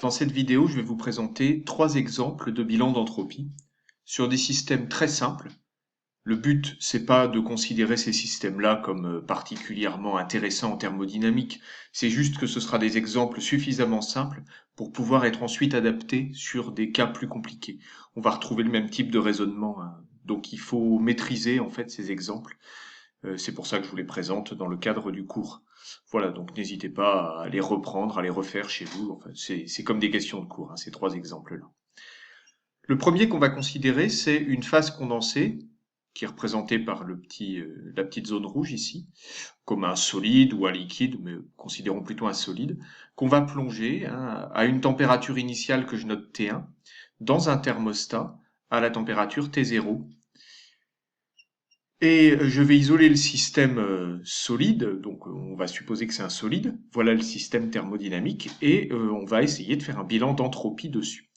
Dans cette vidéo, je vais vous présenter 3 exemples de bilan d'entropie sur des systèmes très simples. Le but, c'est pas de considérer ces systèmes-là comme particulièrement intéressants en thermodynamique, c'est juste que ce sera des exemples suffisamment simples pour pouvoir être ensuite adaptés sur des cas plus compliqués. On va retrouver le même type de raisonnement, hein. Donc il faut maîtriser en fait ces exemples. C'est pour ça que je vous les présente dans le cadre du cours. Voilà, donc n'hésitez pas à les reprendre, à les refaire chez vous. Enfin, c'est comme des questions de cours, hein, ces 3 exemples-là. Le premier qu'on va considérer, c'est une phase condensée, qui est représentée par la petite zone rouge ici, comme un solide ou un liquide, mais considérons plutôt un solide, qu'on va plonger, hein, à une température initiale que je note T1, dans un thermostat à la température T0. Et je vais isoler le système solide, donc on va supposer que c'est un solide, voilà le système thermodynamique, et on va essayer de faire un bilan d'entropie dessus.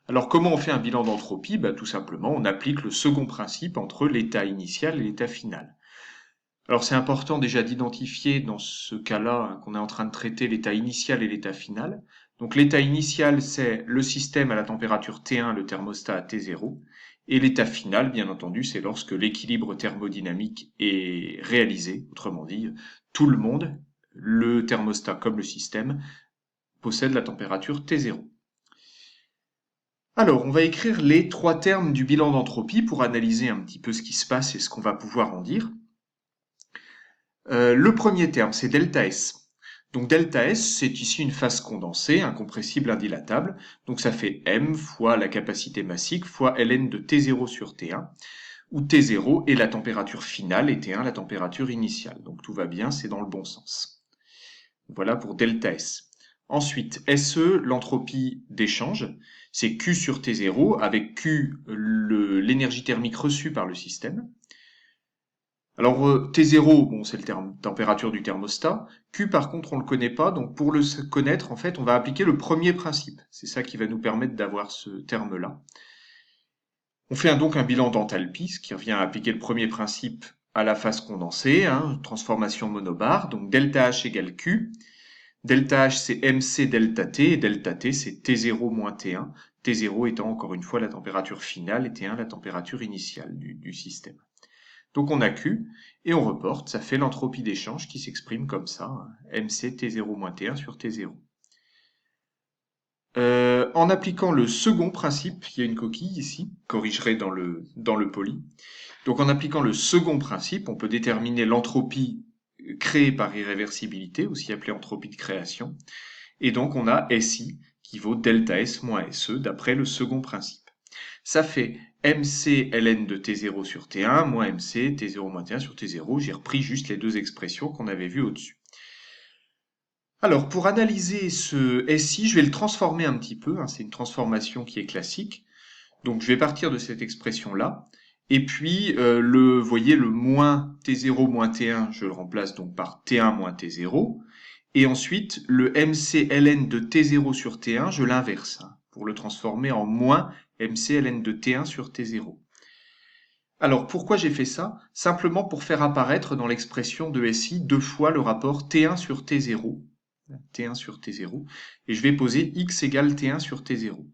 Alors comment on fait un bilan d'entropie? Tout simplement, on applique le second principe entre l'état initial et l'état final. Alors c'est important déjà d'identifier dans ce cas-là, hein, qu'on est en train de traiter l'état initial et l'état final. Donc l'état initial, c'est le système à la température T1, le thermostat à T0. Et l'état final, bien entendu, c'est lorsque l'équilibre thermodynamique est réalisé. Autrement dit, tout le monde, le thermostat comme le système, possède la température T0. Alors, on va écrire les 3 termes du bilan d'entropie pour analyser un petit peu ce qui se passe et ce qu'on va pouvoir en dire. Le premier terme, c'est delta S. Donc delta S, c'est ici une phase condensée, incompressible, indilatable. Donc ça fait m fois la capacité massique fois ln de T0 sur T1, où T0 est la température finale et T1 la température initiale. Donc tout va bien, c'est dans le bon sens. Voilà pour delta S. Ensuite, SE, l'entropie d'échange, c'est Q sur T0, avec Q l'énergie thermique reçue par le système. Alors T0, bon, c'est la température du thermostat. Q, par contre, on ne le connaît pas. Donc pour le connaître, en fait, on va appliquer le premier principe. C'est ça qui va nous permettre d'avoir ce terme-là. On fait donc un bilan d'enthalpie, ce qui revient à appliquer le premier principe à la phase condensée, hein, transformation monobar. Donc delta H égale Q. Delta H, c'est MC delta T, et delta T, c'est T0 moins T1. T0 étant encore une fois la température finale et T1 la température initiale du système. Donc on a Q, et on reporte, ça fait l'entropie d'échange qui s'exprime comme ça, hein, MC T0 moins T1 sur T0. En appliquant le second principe, il y a une coquille ici, corrigerai dans le poly. Donc en appliquant le second principe, on peut déterminer l'entropie créée par irréversibilité, aussi appelée entropie de création. Et donc on a SI qui vaut delta S moins SE d'après le second principe. Ça fait MC ln de T0 sur T1 moins MC T0 moins T1 sur T0. J'ai repris juste les deux expressions qu'on avait vues au-dessus. Alors pour analyser ce SI, je vais le transformer un petit peu, hein, c'est une transformation qui est classique. Donc je vais partir de cette expression-là. Et puis, voyez, le moins T0 moins T1, je le remplace donc par T1 moins T0. Et ensuite, le MCln de T0 sur T1, je l'inverse, hein, pour le transformer en moins MCln de T1 sur T0. Alors, pourquoi j'ai fait ça? Simplement pour faire apparaître dans l'expression de SI 2 fois le rapport T1 sur T0. T1 sur T0. Et je vais poser x égale T1 sur T0.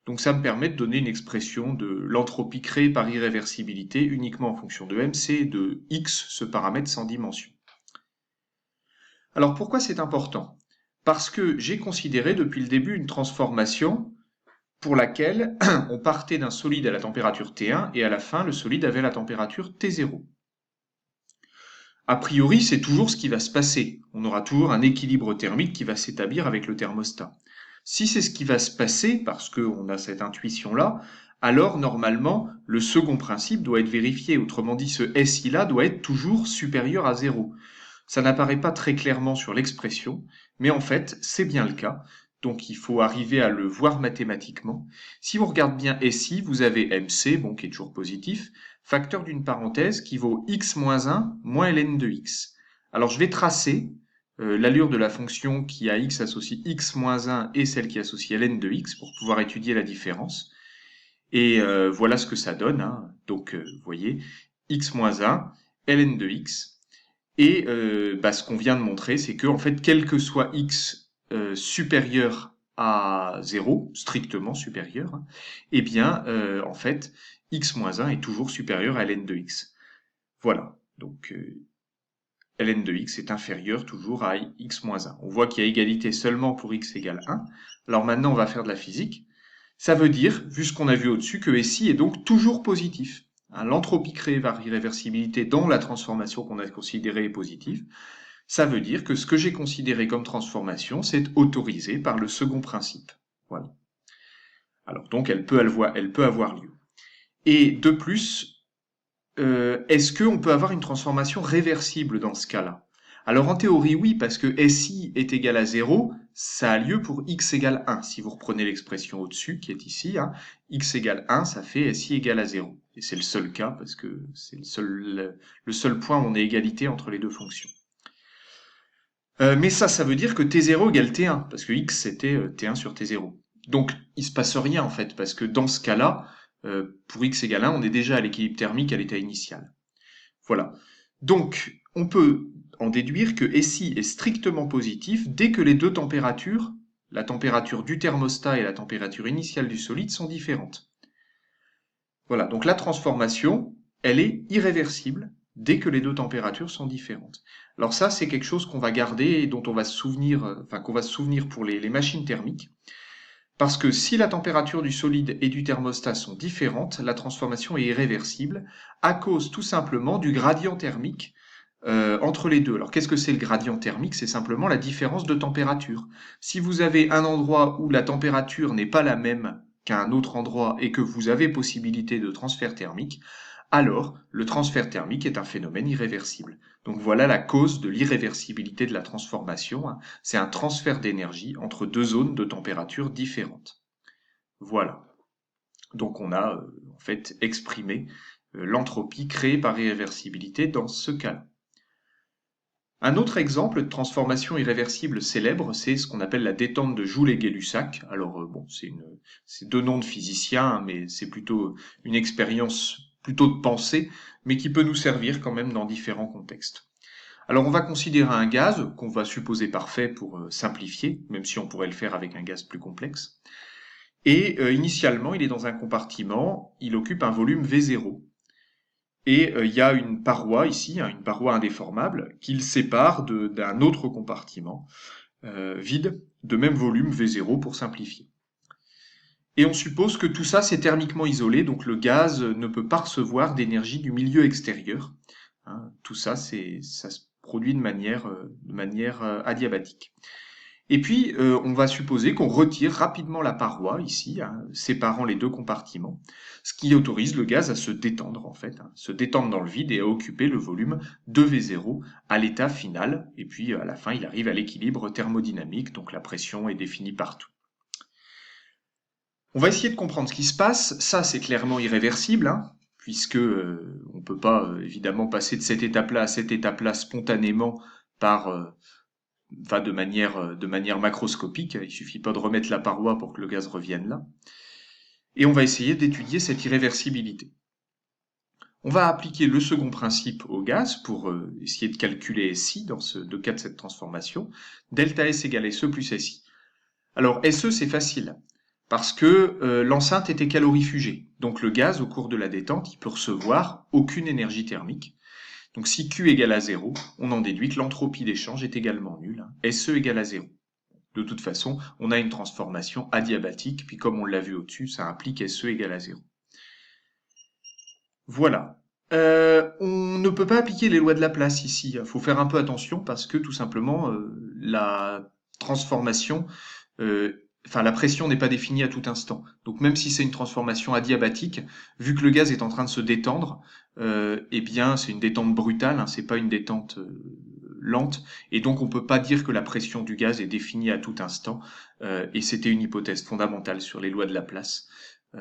Donc ça me permet de donner une expression de l'entropie créée par irréversibilité uniquement en fonction de MC et de x, ce paramètre sans dimension. Alors pourquoi c'est important? Parce que j'ai considéré depuis le début une transformation pour laquelle on partait d'un solide à la température T1 et à la fin le solide avait la température T0. A priori, c'est toujours ce qui va se passer. On aura toujours un équilibre thermique qui va s'établir avec le thermostat. Si c'est ce qui va se passer, parce qu'on a cette intuition-là, alors normalement, le second principe doit être vérifié. Autrement dit, ce SI-là doit être toujours supérieur à 0. Ça n'apparaît pas très clairement sur l'expression, mais en fait, c'est bien le cas. Donc il faut arriver à le voir mathématiquement. Si on regarde bien SI, vous avez MC, bon, qui est toujours positif, facteur d'une parenthèse qui vaut x moins 1 moins ln de x. Alors je vais tracer l'allure de la fonction qui à x associe x moins 1 et celle qui associe ln de x pour pouvoir étudier la différence. Et voilà ce que ça donne, hein. Donc vous voyez, x moins 1, ln de x. Et ce qu'on vient de montrer, c'est que en fait, quel que soit x supérieur à 0, strictement supérieur, hein, eh bien, en fait, x moins 1 est toujours supérieur à ln de x. Voilà, donc ln de x est inférieur toujours à x moins 1. On voit qu'il y a égalité seulement pour x égale 1. Alors maintenant, on va faire de la physique. Ça veut dire, vu ce qu'on a vu au-dessus, que SI est donc toujours positif. Hein, l'entropie créée par irréversibilité dans la transformation qu'on a considérée est positive. Ça veut dire que ce que j'ai considéré comme transformation, c'est autorisé par le second principe. Voilà. Alors donc, elle peut avoir lieu. Et de plus, est-ce qu'on peut avoir une transformation réversible dans ce cas-là? Alors en théorie, oui, parce que SI est égal à 0, ça a lieu pour x égale 1. Si vous reprenez l'expression au-dessus, qui est ici, hein, x égale 1, ça fait SI égale à 0. Et c'est le seul cas, parce que c'est le seul point où on a égalité entre les deux fonctions. Mais ça veut dire que T0 égale T1, parce que x c'était T1 sur T0. Donc il se passe rien en fait, parce que dans ce cas-là, pour x égale 1, on est déjà à l'équilibre thermique à l'état initial. Voilà. Donc on peut en déduire que SI est strictement positif dès que les deux températures, la température du thermostat et la température initiale du solide, sont différentes. Voilà, donc la transformation, elle est irréversible dès que les deux températures sont différentes. Alors ça, c'est quelque chose qu'on va garder et dont on va se souvenir, qu'on va se souvenir pour les machines thermiques, parce que si la température du solide et du thermostat sont différentes, la transformation est irréversible à cause tout simplement du gradient thermique entre les deux. Alors qu'est-ce que c'est le gradient thermique? C'est simplement la différence de température. Si vous avez un endroit où la température n'est pas la même qu'à un autre endroit et que vous avez possibilité de transfert thermique, alors le transfert thermique est un phénomène irréversible. Donc voilà la cause de l'irréversibilité de la transformation, hein. C'est un transfert d'énergie entre deux zones de température différentes. Voilà. Donc on a en fait exprimé l'entropie créée par irréversibilité dans ce cas-là. Un autre exemple de transformation irréversible célèbre, c'est ce qu'on appelle la détente de Joule et Gay-Lussac. Alors bon, c'est deux noms de physiciens, hein, mais c'est plutôt une expérience plutôt de pensée, mais qui peut nous servir quand même dans différents contextes. Alors on va considérer un gaz qu'on va supposer parfait pour simplifier, même si on pourrait le faire avec un gaz plus complexe. Et initialement, il est dans un compartiment, il occupe un volume V0. Et il y a une paroi ici, hein, une paroi indéformable, qui le sépare d'un autre compartiment vide de même volume V0 pour simplifier. Et on suppose que tout ça c'est thermiquement isolé, donc le gaz ne peut pas recevoir d'énergie du milieu extérieur. Hein, tout ça, ça se produit de manière adiabatique. Et puis, on va supposer qu'on retire rapidement la paroi, ici, hein, séparant les deux compartiments, ce qui autorise le gaz à se détendre, en fait, hein, se détendre dans le vide et à occuper le volume de V0 à l'état final. Et puis, à la fin, il arrive à l'équilibre thermodynamique, donc la pression est définie partout. On va essayer de comprendre ce qui se passe. Ça, c'est clairement irréversible, hein, puisque on ne peut pas, évidemment, passer de cette étape-là à cette étape-là spontanément par... de manière macroscopique, il suffit pas de remettre la paroi pour que le gaz revienne là. Et on va essayer d'étudier cette irréversibilité. On va appliquer le second principe au gaz pour essayer de calculer SI dans le cas de cette transformation. Delta S égale SE plus SI. Alors SE c'est facile, parce que l'enceinte était calorifugée. Donc le gaz au cours de la détente, il peut recevoir aucune énergie thermique. Donc si Q égale à 0, on en déduit que l'entropie d'échange est également nulle, hein, SE égale à 0. De toute façon, on a une transformation adiabatique, puis comme on l'a vu au-dessus, ça implique SE égale à 0. Voilà. On ne peut pas appliquer les lois de Laplace ici. Il faut faire un peu attention parce que tout simplement, la transformation, la pression n'est pas définie à tout instant. Donc même si c'est une transformation adiabatique, vu que le gaz est en train de se détendre, eh bien c'est une détente brutale, hein, c'est pas une détente lente, et donc on peut pas dire que la pression du gaz est définie à tout instant, et c'était une hypothèse fondamentale sur les lois de Laplace.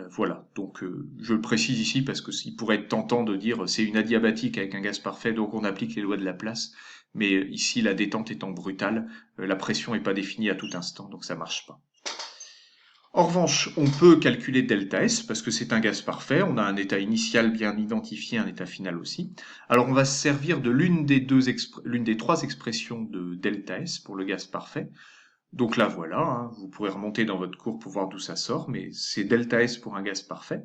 Voilà, donc je le précise ici parce que s'il pourrait être tentant de dire c'est une adiabatique avec un gaz parfait, donc on applique les lois de Laplace, mais ici la détente étant brutale, la pression n'est pas définie à tout instant, donc ça marche pas. En revanche, on peut calculer delta S parce que c'est un gaz parfait, on a un état initial bien identifié, un état final aussi. Alors on va se servir de l'une des trois expressions de delta S pour le gaz parfait. Donc là, voilà, hein, vous pourrez remonter dans votre cours pour voir d'où ça sort, mais c'est delta S pour un gaz parfait,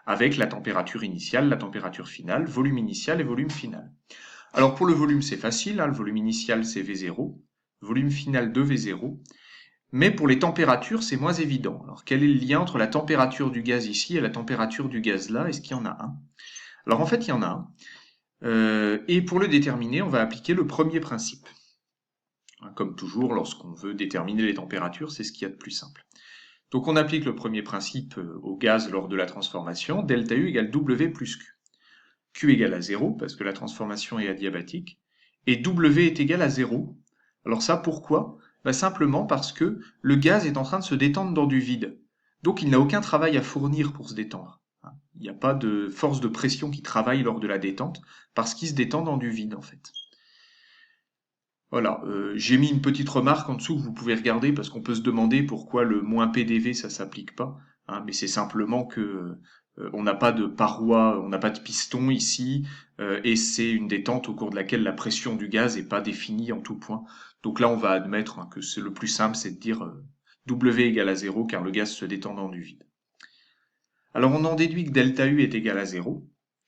avec la température initiale, la température finale, volume initial et volume final. Alors pour le volume, c'est facile, hein, le volume initial c'est V0, volume final de V0, mais pour les températures, c'est moins évident. Alors quel est le lien entre la température du gaz ici et la température du gaz là? Est-ce qu'il y en a un? Alors en fait, il y en a un. Et pour le déterminer, on va appliquer le premier principe. Comme toujours, lorsqu'on veut déterminer les températures, c'est ce qu'il y a de plus simple. Donc on applique le premier principe au gaz lors de la transformation, delta U égale W plus Q. Q égale à 0, parce que la transformation est adiabatique, et W est égal à 0. Alors ça, pourquoi? Simplement parce que le gaz est en train de se détendre dans du vide. Donc il n'a aucun travail à fournir pour se détendre. Il n'y a pas de force de pression qui travaille lors de la détente, parce qu'il se détend dans du vide en fait. Voilà, j'ai mis une petite remarque en dessous que vous pouvez regarder parce qu'on peut se demander pourquoi le moins PDV ça s'applique pas, hein, mais c'est simplement que on n'a pas de paroi, on n'a pas de piston ici, et c'est une détente au cours de laquelle la pression du gaz n'est pas définie en tout point. Donc là, on va admettre que c'est le plus simple, c'est de dire W égale à 0 car le gaz se détend dans du vide. Alors on en déduit que delta U est égal à 0,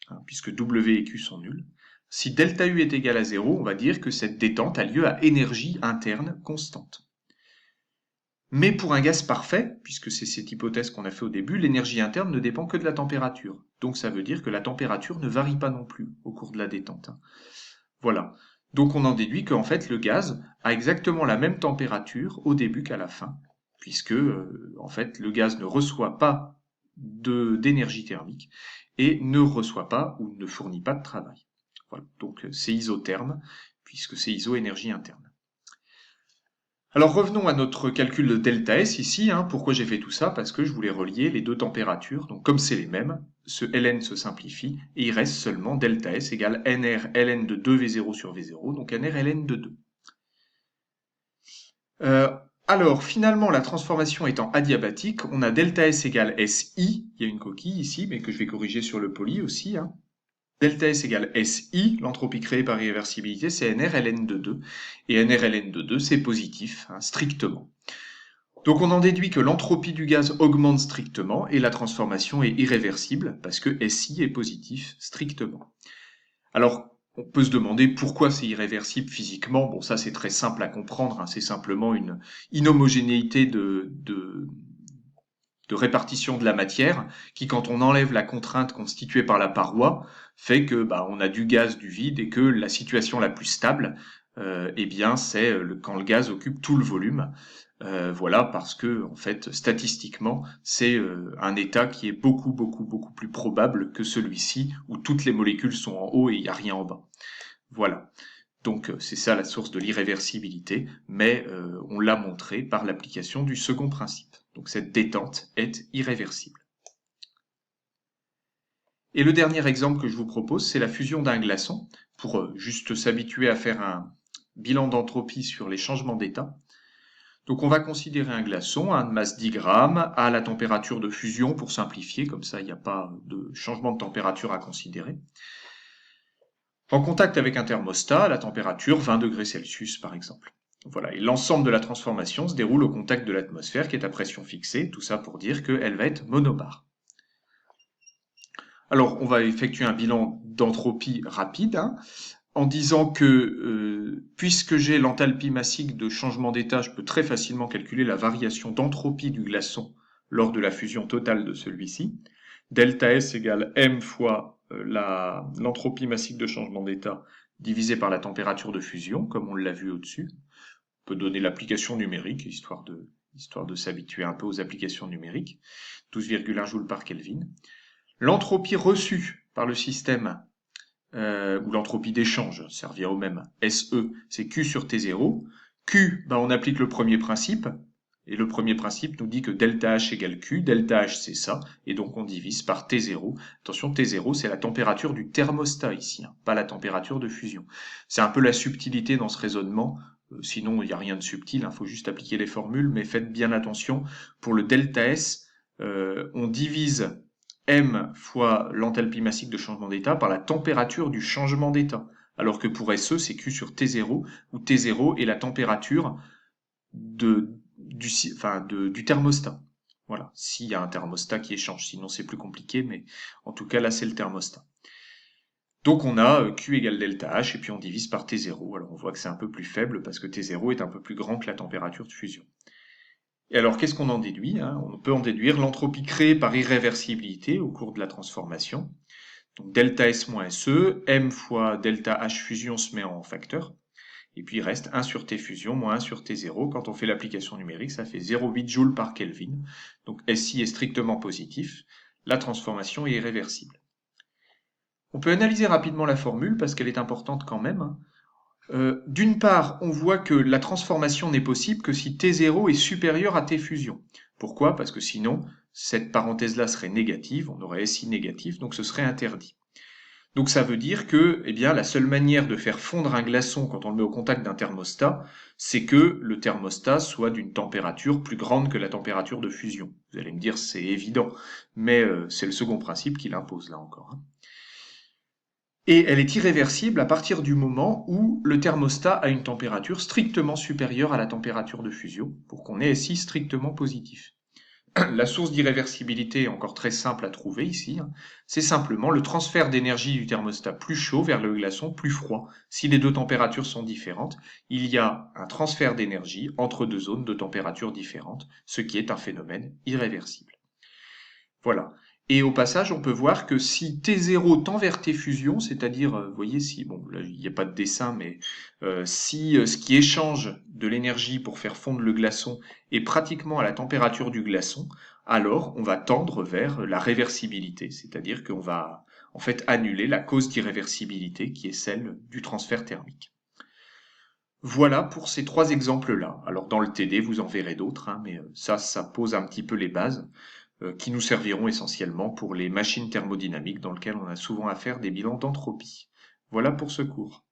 hein, puisque W et Q sont nuls. Si delta U est égal à 0, on va dire que cette détente a lieu à énergie interne constante. Mais pour un gaz parfait, puisque c'est cette hypothèse qu'on a fait au début, l'énergie interne ne dépend que de la température. Donc ça veut dire que la température ne varie pas non plus au cours de la détente. Voilà. Donc on en déduit qu'en fait le gaz a exactement la même température au début qu'à la fin, puisque en fait le gaz ne reçoit pas d'énergie thermique et ne reçoit pas ou ne fournit pas de travail. Voilà. Donc c'est isotherme, puisque c'est iso-énergie interne. Alors revenons à notre calcul de delta S ici. Pourquoi j'ai fait tout ça? Parce que je voulais relier les deux températures. Donc comme c'est les mêmes, ce ln se simplifie et il reste seulement delta S égale nr ln de 2V0 sur V0, donc nr ln de 2. Alors finalement, la transformation étant adiabatique, on a delta S égale SI, il y a une coquille ici, mais que je vais corriger sur le poly aussi. Delta S égale SI, l'entropie créée par irréversibilité, c'est nr ln de 2. Et nr ln de 2, c'est positif, strictement. Donc on en déduit que l'entropie du gaz augmente strictement et la transformation est irréversible parce que SI est positif strictement. Alors on peut se demander pourquoi c'est irréversible physiquement. Bon, ça c'est très simple à comprendre, c'est simplement une inhomogénéité de répartition de la matière qui, quand on enlève la contrainte constituée par la paroi, fait que on a du gaz, du vide et que la situation la plus stable, c'est quand le gaz occupe tout le volume. Voilà, parce que en fait, statistiquement, c'est un état qui est beaucoup plus probable que celui-ci où toutes les molécules sont en haut et il n'y a rien en bas. Voilà. Donc c'est ça la source de l'irréversibilité, mais on l'a montré par l'application du second principe. Donc cette détente est irréversible. Et le dernier exemple que je vous propose, c'est la fusion d'un glaçon, pour juste s'habituer à faire un bilan d'entropie sur les changements d'état. Donc on va considérer un glaçon à une masse 10 grammes à la température de fusion pour simplifier, comme ça il n'y a pas de changement de température à considérer. En contact avec un thermostat à la température 20 degrés Celsius par exemple. Voilà, et l'ensemble de la transformation se déroule au contact de l'atmosphère qui est à pression fixée, tout ça pour dire qu'elle va être monobar. Alors on va effectuer un bilan d'entropie rapide, en disant que puisque j'ai l'enthalpie massique de changement d'état, je peux très facilement calculer la variation d'entropie du glaçon lors de la fusion totale de celui-ci. Delta S égale m fois l'entropie massique de changement d'état divisé par la température de fusion, comme on l'a vu au-dessus. On peut donner l'application numérique, histoire de s'habituer un peu aux applications numériques. 12,1 joules par Kelvin. L'entropie reçue par le système ou l'entropie d'échange, ça revient au même. SE, c'est Q sur T0. Q, on applique le premier principe, et le premier principe nous dit que delta H égale Q, delta H c'est ça, et donc on divise par T0. Attention, T0 c'est la température du thermostat ici, pas la température de fusion. C'est un peu la subtilité dans ce raisonnement, sinon il n'y a rien de subtil, faut juste appliquer les formules, mais faites bien attention, pour le delta S, on divise m fois l'enthalpie massique de changement d'état par la température du changement d'état. Alors que pour SE, c'est Q sur T0, où T0 est la température du thermostat. Voilà, s'il y a un thermostat qui échange, sinon c'est plus compliqué, mais en tout cas là c'est le thermostat. Donc on a Q égale delta H et puis on divise par T0. Alors on voit que c'est un peu plus faible parce que T0 est un peu plus grand que la température de fusion. Et alors qu'est-ce qu'on en déduit, hein? On peut en déduire l'entropie créée par irréversibilité au cours de la transformation. Donc delta S moins SE, M fois delta H fusion se met en facteur. Et puis il reste 1 sur T fusion moins 1 sur T0. Quand on fait l'application numérique, ça fait 0,8 joules par Kelvin. Donc SI est strictement positif. La transformation est irréversible. On peut analyser rapidement la formule parce qu'elle est importante quand même. D'une part, on voit que la transformation n'est possible que si T0 est supérieur à T fusion. Pourquoi? Parce que sinon, cette parenthèse-là serait négative, on aurait SI négatif, donc ce serait interdit. Donc ça veut dire que eh bien, la seule manière de faire fondre un glaçon quand on le met au contact d'un thermostat, c'est que le thermostat soit d'une température plus grande que la température de fusion. Vous allez me dire c'est évident, mais c'est le second principe qui l'impose là encore, hein. Et elle est irréversible à partir du moment où le thermostat a une température strictement supérieure à la température de fusion, pour qu'on ait SI strictement positif. La source d'irréversibilité est encore très simple à trouver ici, hein. C'est simplement le transfert d'énergie du thermostat plus chaud vers le glaçon plus froid. Si les deux températures sont différentes, il y a un transfert d'énergie entre deux zones de température différentes, ce qui est un phénomène irréversible. Voilà. Et au passage, on peut voir que si T0 tend vers T fusion, c'est-à-dire, vous voyez, si, bon, là, il n'y a pas de dessin, mais si ce qui échange de l'énergie pour faire fondre le glaçon est pratiquement à la température du glaçon, alors on va tendre vers la réversibilité, c'est-à-dire qu'on va en fait annuler la cause d'irréversibilité qui est celle du transfert thermique. Voilà pour ces trois exemples-là. Alors dans le TD, vous en verrez d'autres, hein, mais ça pose un petit peu les bases qui nous serviront essentiellement pour les machines thermodynamiques dans lesquelles on a souvent à faire des bilans d'entropie. Voilà pour ce cours.